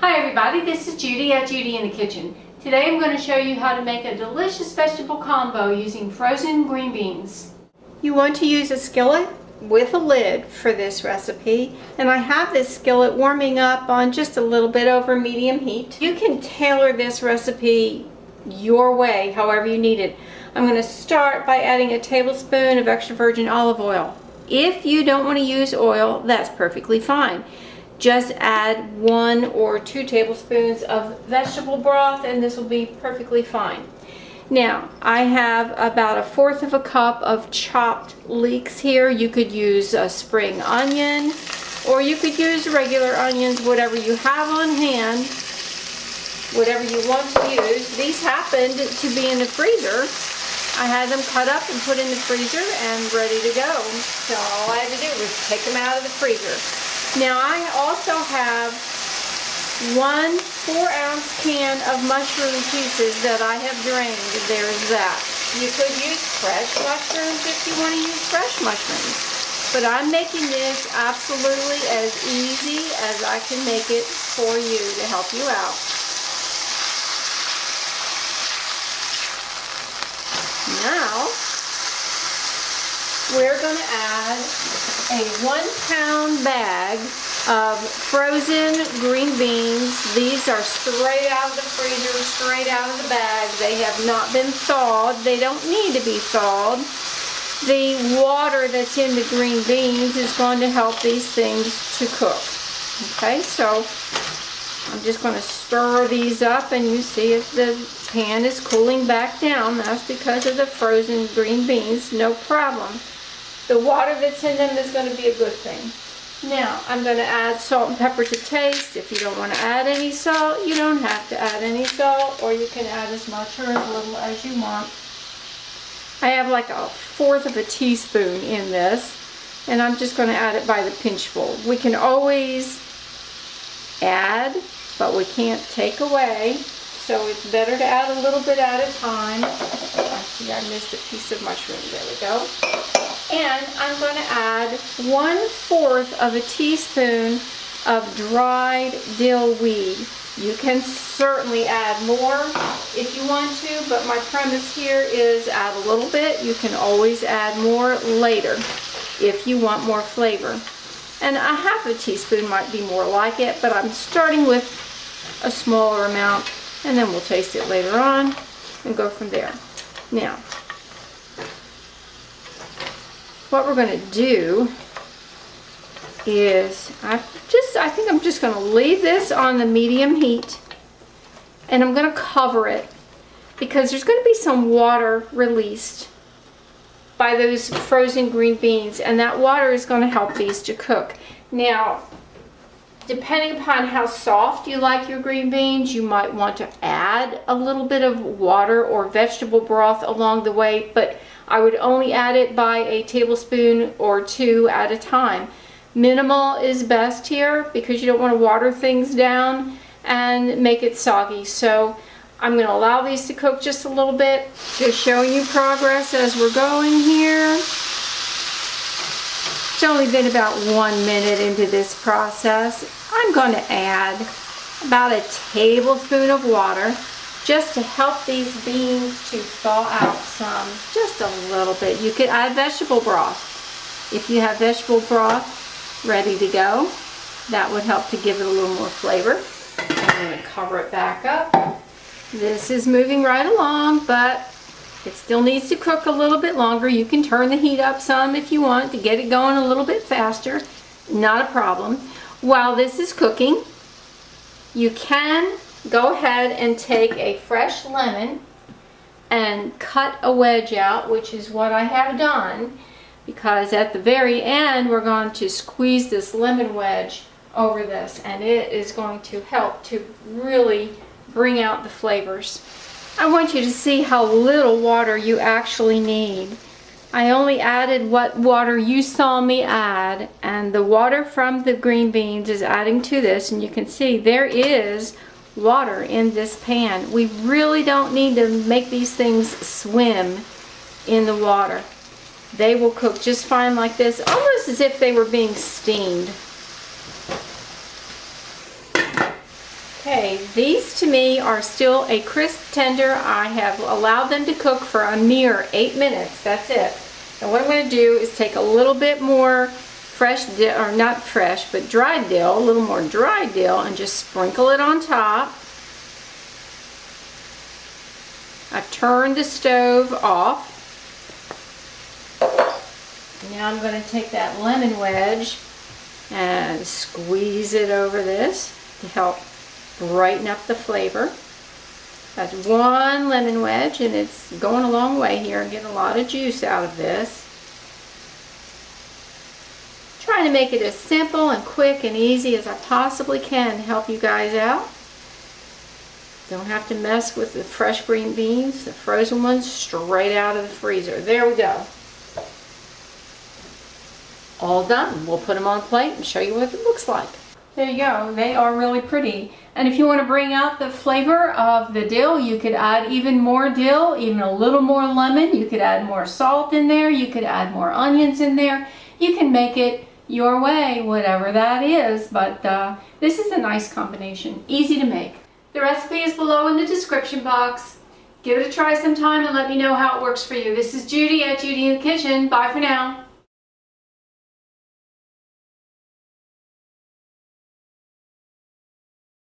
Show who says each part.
Speaker 1: Hi everybody, this is Judy at Judy in the Kitchen. Today I'm going to show you how to make a delicious vegetable combo using frozen green beans. You want to use a skillet with a lid for this recipe, and I have this skillet warming up on just a little bit over medium heat. You can tailor this recipe your way, however you need it. I'm going to start by adding a tablespoon of extra virgin olive oil. If you don't want to use oil, that's perfectly fine. Just add 1 or 2 tablespoons of vegetable broth and this will be perfectly fine. Now, I have about 1/4 cup of chopped leeks here. You could use a spring onion or you could use regular onions, whatever you have on hand, whatever you want to use. These happened to be in the freezer. I had them cut up and put in the freezer and ready to go. So all I had to do was take them out of the freezer. Now I also have 1 4-ounce can of mushroom pieces that I have drained. There's that. You could use fresh mushrooms if you want to use fresh mushrooms. But I'm making this absolutely as easy as I can make it for you to help you out. Now, we're going to add a 1-pound bag of frozen green beans. These are straight out of the freezer, straight out of the bag. They have not been thawed. They don't need to be thawed. The water that's in the green beans is going to help these things to cook. Okay, so I'm just going to stir these up and you see if the pan is cooling back down. That's because of the frozen green beans, no problem. The water that's in them is going to be a good thing. Now, I'm going to add salt and pepper to taste. If you don't want to add any salt, you don't have to add any salt, or you can add as much or as little as you want. I have like 1/4 teaspoon in this, and I'm just going to add it by the pinchful. We can always add, but we can't take away, so it's better to add a little bit at a time. I missed a piece of mushroom. There we go. And I'm going to add 1/4 teaspoon of dried dill weed. You can certainly add more if you want to, but my premise here is add a little bit. You can always add more later if you want more flavor. And 1/2 teaspoon might be more like it, but I'm starting with a smaller amount, and then we'll taste it later on and go from there. Now, what we're going to do is, I think I'm just going to leave this on the medium heat, and I'm going to cover it because there's going to be some water released by those frozen green beans, and that water is going to help these to cook. Now, depending upon how soft you like your green beans, you might want to add a little bit of water or vegetable broth along the way, but I would only add it by a tablespoon or 2 at a time. Minimal is best here because you don't want to water things down and make it soggy. So I'm going to allow these to cook just a little bit, just showing you progress as we're going here. It's only been about 1 minute into this process. I'm going to add about a tablespoon of water just to help these beans to thaw out some, just a little bit. You could add vegetable broth. If you have vegetable broth ready to go, that would help to give it a little more flavor. I'm going to cover it back up. This is moving right along, but it still needs to cook a little bit longer. You can turn the heat up some if you want to get it going a little bit faster. Not a problem. While this is cooking, you can go ahead and take a fresh lemon and cut a wedge out, which is what I have done, because at the very end we're going to squeeze this lemon wedge over this, and it is going to help to really bring out the flavors. I want you to see how little water you actually need. I only added what water you saw me add, and the water from the green beans is adding to this, and you can see there is water in this pan. We really don't need to make these things swim in the water. They will cook just fine like this, almost as if they were being steamed. Okay, these to me are still a crisp tender. I have allowed them to cook for a mere 8 minutes. That's it. And what I'm going to do is take a little bit more fresh dill, or not fresh, but dried dill, a little more dried dill, and just sprinkle it on top. I turned the stove off. Now I'm going to take that lemon wedge and squeeze it over this to help brighten up the flavor. That's one lemon wedge, and it's going a long way here and getting a lot of juice out of this. Trying to make it as simple and quick and easy as I possibly can to help you guys out. Don't have to mess with the fresh green beans, the frozen ones straight out of the freezer. There we go. All done. We'll put them on a plate and show you what it looks like. There you go. They are really pretty. And if you want to bring out the flavor of the dill, you could add even more dill, even a little more lemon. You could add more salt in there. You could add more onions in there. You can make it your way, whatever that is. But this is a nice combination. Easy to make. The recipe is below in the description box. Give it a try sometime and let me know how it works for you. This is Judy at Judy in the Kitchen. Bye for now.